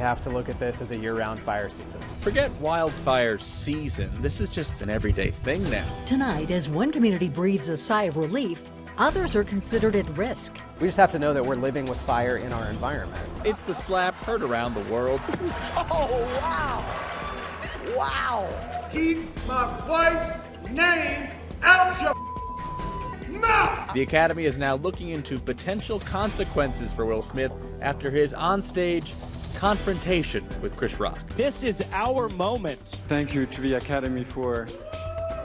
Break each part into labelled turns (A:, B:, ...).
A: have to look at this as a year-round fire season.
B: Forget wildfire season. This is just an everyday thing now.
C: Tonight, as one community breathes a sigh of relief, others are considered at risk.
A: We just have to know that we're living with fire in our environment.
B: It's the slap heard around the world.
D: Oh, wow! Wow!
E: Keep my wife's name out your mouth!
B: The Academy is now looking into potential consequences for Will Smith after his onstage confrontation with Chris Rock.
F: This is our moment.
G: Thank you to the Academy for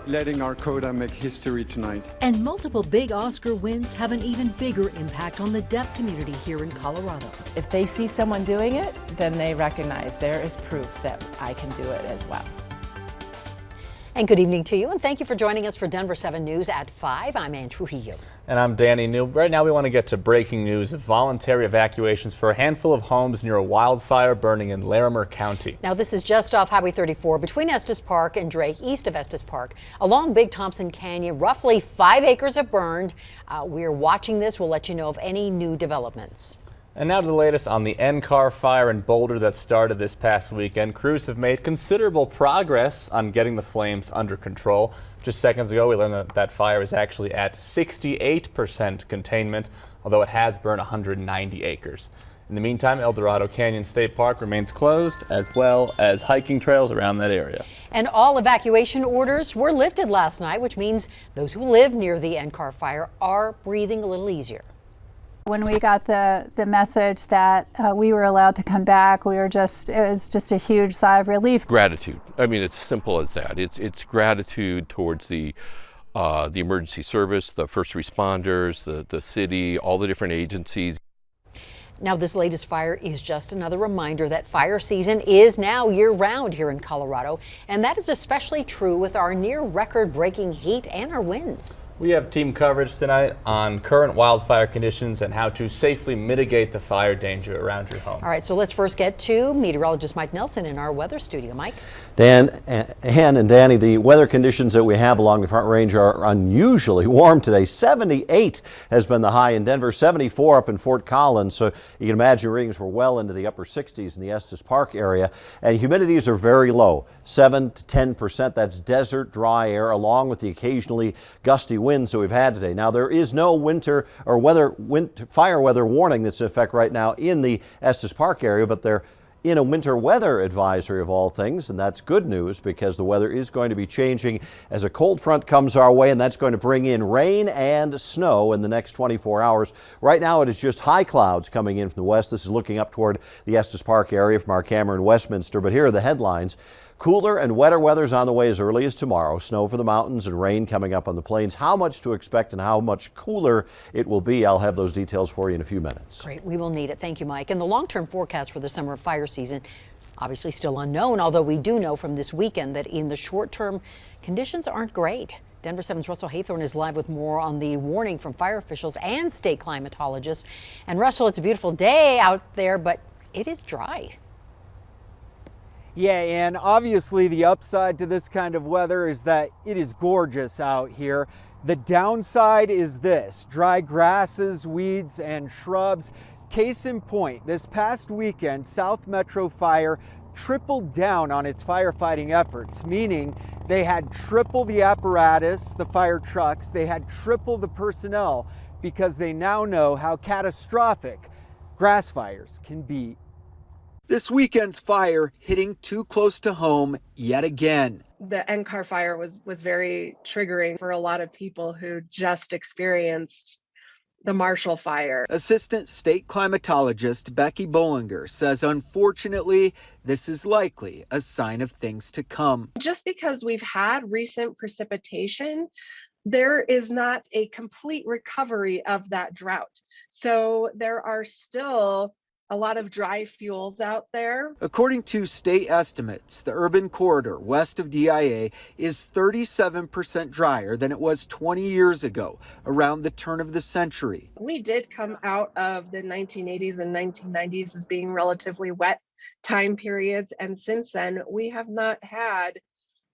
G: letting our coda make history tonight.
C: And multiple big Oscar wins have an even bigger impact on the deaf community here in Colorado.
H: If they see someone doing it, then they recognize there is proof that I can do it as well.
I: And good evening to you, and thank you for joining us for Denver 7 News at 5. I'm Ann Trujillo.
J: And I'm Danny New. Right now we want to get to breaking news of voluntary evacuations for a handful of homes near a wildfire burning in Larimer County.
I: Now this is just off Highway 34 between Estes Park and Drake, east of Estes Park. Along Big Thompson Canyon, roughly 5 acres have burned. We're watching this. We'll let you know of any new developments.
J: And now to the latest on the NCAR fire in Boulder that started this past weekend. Crews have made considerable progress on getting the flames under control. Just seconds ago, we learned that fire is actually at 68% containment, although it has burned 190 acres. In the meantime, El Dorado Canyon State Park remains closed, as well as hiking trails around that area.
I: And all evacuation orders were lifted last night, which means those who live near the NCAR fire are breathing a little easier.
K: When we got the message that we were allowed to come back, it was just a huge sigh of relief.
L: Gratitude. I mean, it's simple as that. It's gratitude towards the emergency service, the first responders, the city, all the different agencies.
I: Now, this latest fire is just another reminder that fire season is now year-round here in Colorado, and that is especially true with our near record-breaking heat and our winds.
J: We have team coverage tonight on current wildfire conditions and how to safely mitigate the fire danger around your home.
I: All right, so let's first get to meteorologist Mike Nelson in our weather studio. Mike?
M: Dan, Ann and Danny, the weather conditions that we have along the Front Range are unusually warm today. 78 has been the high in Denver, 74 up in Fort Collins. So you can imagine readings were well into the upper 60s in the Estes Park area. And humidities are very low, 7 to 10%. That's desert dry air, along with the occasionally gusty winds that we've had today. Now, there is no winter or fire weather warning that's in effect right now in the Estes Park area, but they're in a winter weather advisory of all things, and that's good news because the weather is going to be changing as a cold front comes our way, and that's going to bring in rain and snow in the next 24 hours. Right now it is just high clouds coming in from the west. This is looking up toward the Estes Park area from our camera in Westminster, but here are the headlines. Cooler and wetter weather's on the way as early as tomorrow. Snow for the mountains and rain coming up on the plains. How much to expect and how much cooler it will be, I'll have those details for you in a few minutes.
I: Great, we will need it. Thank you, Mike. And the long-term forecast for the summer fire season, obviously still unknown, although we do know from this weekend that in the short term, conditions aren't great. Denver 7's Russell Haythorne is live with more on the warning from fire officials and state climatologists. And Russell, it's a beautiful day out there, but it is dry.
F: Yeah, and obviously the upside to this kind of weather is that it is gorgeous out here. The downside is this: dry grasses, weeds, and shrubs. Case in point, this past weekend, South Metro Fire tripled down on its firefighting efforts, meaning they had triple the apparatus, the fire trucks, they had triple the personnel, because they now know how catastrophic grass fires can be. This weekend's fire hitting too close to home yet again.
N: The NCAR fire was very triggering for a lot of people who just experienced the Marshall fire.
F: Assistant State Climatologist Becky Bollinger says, unfortunately, this is likely a sign of things to come.
N: Just because we've had recent precipitation, there is not a complete recovery of that drought. So there are still a lot of dry fuels out there.
F: According to state estimates, the urban corridor west of DIA is 37% drier than it was 20 years ago, around the turn of the century.
N: We did come out of the 1980s and 1990s as being relatively wet time periods, and since then we have not had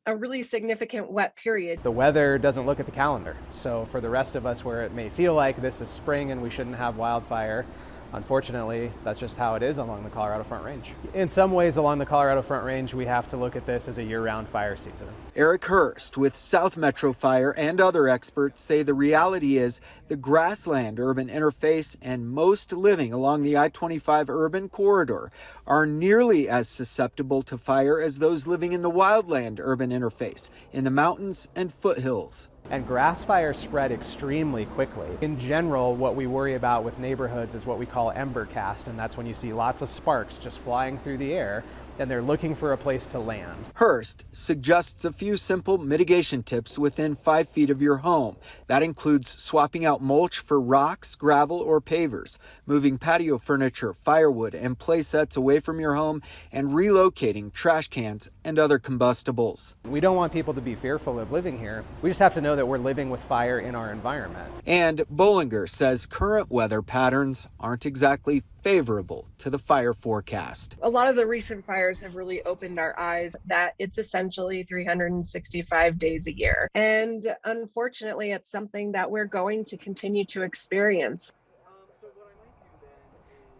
N: a really significant wet period.
A: The weather doesn't look at the calendar. So for the rest of us where it may feel like this is spring and we shouldn't have wildfire, Unfortunately, that's just how it is along the Colorado Front Range. In some ways along the Colorado Front Range, we have to look at this as a year-round fire season.
F: Eric Hurst with South Metro Fire and other experts say the reality is the grassland-urban interface and most living along the I-25 urban corridor are nearly as susceptible to fire as those living in the wildland-urban interface in the mountains and foothills.
A: And grass fires spread extremely quickly. In general, what we worry about with neighborhoods is what we call ember cast, and that's when you see lots of sparks just flying through the air, and they're looking for a place to land.
F: Hurst suggests a few simple mitigation tips within 5 feet of your home. That includes swapping out mulch for rocks, gravel, or pavers, moving patio furniture, firewood, and play sets away from your home, and relocating trash cans and other combustibles.
A: We don't want people to be fearful of living here. We just have to know that we're living with fire in our environment.
F: And Bollinger says current weather patterns aren't exactly favorable to the fire forecast.
N: A lot of the recent fires have really opened our eyes that it's essentially 365 days a year. And unfortunately, it's something that we're going to continue to experience.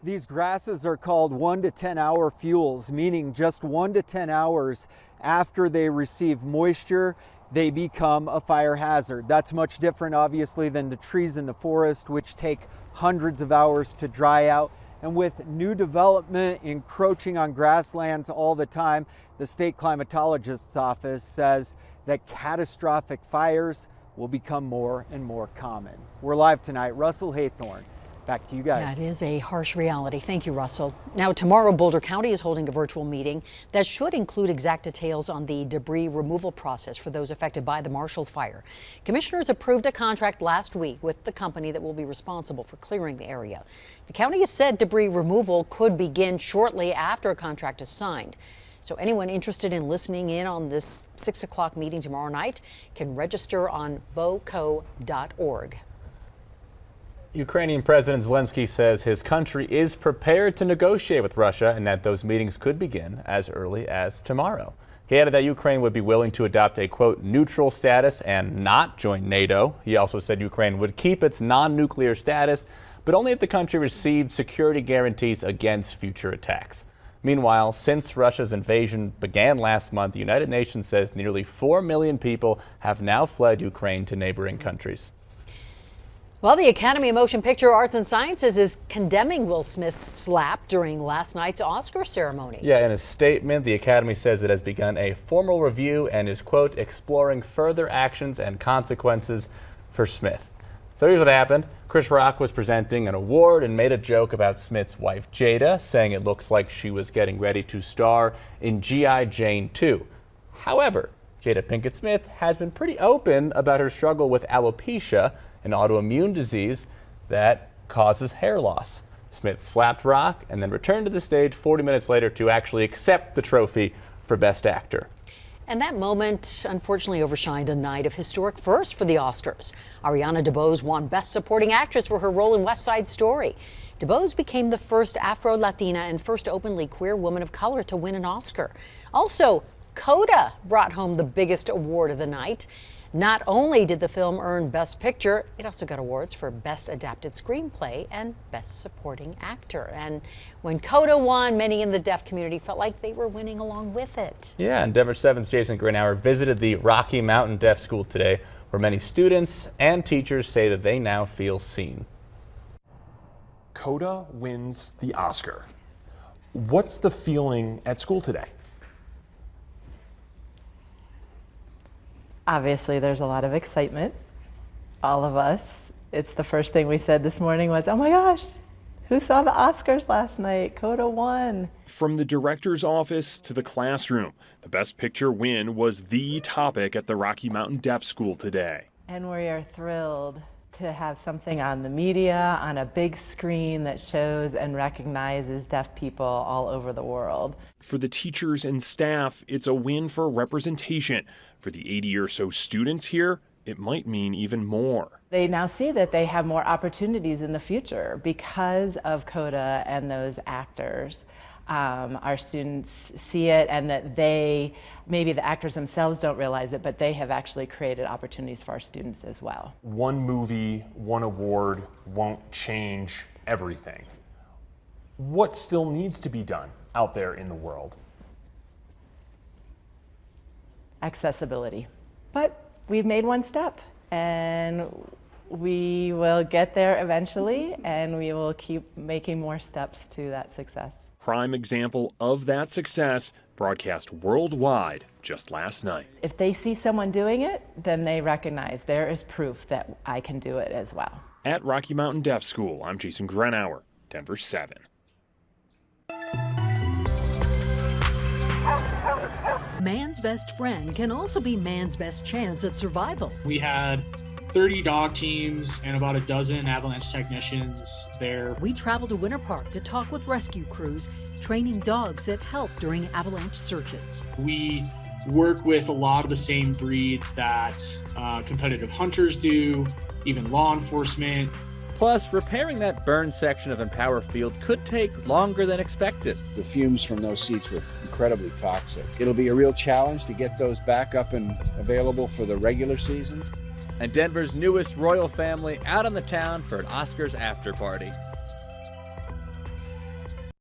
F: These grasses are called 1 to 10 hour fuels, meaning just 1 to 10 hours after they receive moisture, they become a fire hazard. That's much different, obviously, than the trees in the forest, which take hundreds of hours to dry out. And with new development encroaching on grasslands all the time, the state climatologist's office says that catastrophic fires will become more and more common. We're live tonight. Russell Haythorne, back to you guys.
I: Yeah, it is a harsh reality. Thank you, Russell. Now, tomorrow, Boulder County is holding a virtual meeting that should include exact details on the debris removal process for those affected by the Marshall Fire. Commissioners approved a contract last week with the company that will be responsible for clearing the area. The county has said debris removal could begin shortly after a contract is signed. So anyone interested in listening in on this 6 o'clock meeting tomorrow night can register on boco.org.
J: Ukrainian President Zelensky says his country is prepared to negotiate with Russia and that those meetings could begin as early as tomorrow. He added that Ukraine would be willing to adopt a, quote, neutral status and not join NATO. He also said Ukraine would keep its non-nuclear status, but only if the country received security guarantees against future attacks. Meanwhile, since Russia's invasion began last month, the United Nations says nearly 4 million people have now fled Ukraine to neighboring countries.
I: Well, the Academy of Motion Picture Arts and Sciences is condemning Will Smith's slap during last night's Oscar ceremony.
J: Yeah, in a statement, the Academy says it has begun a formal review and is, quote, exploring further actions and consequences for Smith. So here's what happened. Chris Rock was presenting an award and made a joke about Smith's wife, Jada, saying it looks like she was getting ready to star in G.I. Jane 2. However, Jada Pinkett Smith has been pretty open about her struggle with alopecia, an autoimmune disease that causes hair loss. Smith slapped Rock and then returned to the stage 40 minutes later to actually accept the trophy for Best Actor.
I: And that moment unfortunately overshined a night of historic firsts for the Oscars. Ariana DeBose won Best Supporting Actress for her role in West Side Story. DeBose became the first Afro-Latina and first openly queer woman of color to win an Oscar. Also, Coda brought home the biggest award of the night. Not only did the film earn Best Picture, it also got awards for Best Adapted Screenplay and Best Supporting Actor. And when Coda won, many in the deaf community felt like they were winning along with it.
J: Yeah, and Denver 7's Jason Greenauer visited the Rocky Mountain Deaf School today, where many students and teachers say that they now feel seen.
O: Coda wins the Oscar. What's the feeling at school today?
H: Obviously, there's a lot of excitement. All of us. It's the first thing we said this morning was, oh my gosh, who saw the Oscars last night? Coda won.
O: From the director's office to the classroom, the Best Picture win was the topic at the Rocky Mountain Deaf School today.
H: And we are thrilled to have something on the media, on a big screen that shows and recognizes deaf people all over the world.
O: For the teachers and staff, it's a win for representation. For the 80 or so students here, it might mean even more.
H: They now see that they have more opportunities in the future because of Coda and those actors. Our students see it, and that maybe the actors themselves don't realize it, but they have actually created opportunities for our students as well.
O: One movie, one award won't change everything. What still needs to be done out there in the world?
H: Accessibility. But we've made one step, and we will get there eventually, and we will keep making more steps to that success.
O: Prime example of that success, broadcast worldwide just last night.
H: If they see someone doing it, then they recognize there is proof that I can do it as well.
O: At Rocky Mountain Deaf School, I'm Jason Grenauer, Denver 7.
C: Man's best friend can also be man's best chance at survival.
P: We had 30 dog teams and about a dozen avalanche technicians there.
C: We traveled to Winter Park to talk with rescue crews, training dogs that help during avalanche searches.
P: We work with a lot of the same breeds that competitive hunters do, even law enforcement.
B: Plus, repairing that burned section of Empower Field could take longer than expected.
Q: The fumes from those seats were incredibly toxic. It'll be a real challenge to get those back up and available for the regular season.
B: And Denver's newest royal family out on the town for an Oscars after party.